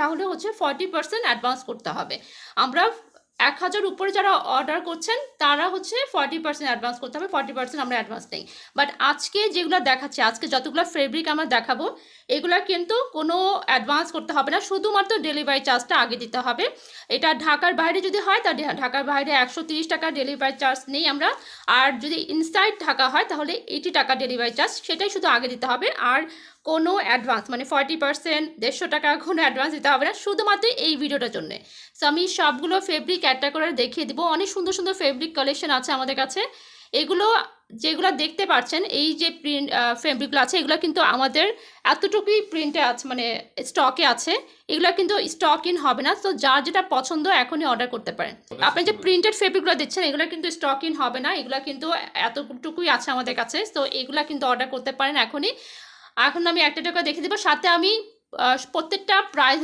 তাহলে হচ্ছে 40% অ্যাডভান্স করতে হবে। আমরা 1000 উপরে যারা অর্ডার করছেন তারা হচ্ছে 40% অ্যাডভান্স করতে হবে, 40% আমরা অ্যাডভান্স নেই। বাট আজকে যেগুলো দেখাচ্ছি, আজকে যতগুলো ফেব্রিক আমরা দেখাবো, এগুলো কিন্তু কোনো অ্যাডভান্স করতে হবে না, শুধুমাত্র ডেলিভারি চার্জটা আগে দিতে হবে। এটা ঢাকার বাইরে যদি হয় তা ঢাকার বাইরে 130 টাকা ডেলিভারি চার্জ নেই আমরা। আর যদি ইনসাইড ঢাকা হয় তাহলে 80 টাকা ডেলিভারি চার্জ, সেটাই শুধু আগে দিতে হবে। আর কোনো অ্যাডভান্স মানে 40%, 150 টাকা কোনো অ্যাডভান্স দিতে হবে না, শুধুমাত্র এই ভিডিওটার জন্যে। সো আমি সবগুলো ফেব্রিক একটা করে দেখিয়ে দিব। অনেক সুন্দর সুন্দর ফেব্রিক কালেকশন আছে আমাদের কাছে। এগুলো যেগুলো দেখতে পাচ্ছেন, এই যে প্রিন্ট ফেব্রিকগুলো আছে, এগুলো কিন্তু আমাদের এতটুকুই প্রিন্টে আছে, মানে স্টকে আছে। এগুলো কিন্তু স্টক ইন হবে না। তো যার যেটা পছন্দ এখনই অর্ডার করতে পারেন। আপনি যে প্রিন্টেড ফেব্রিকগুলো দিচ্ছেন, এগুলো কিন্তু স্টক ইন হবে না, এগুলো কিন্তু এতটুকুই আছে আমাদের কাছে। তো এগুলো কিন্তু অর্ডার করতে পারেন এখনই। এখন আমি একটা টাকা দেখে দেবো, সাথে আমি প্রত্যেকটা প্রাইস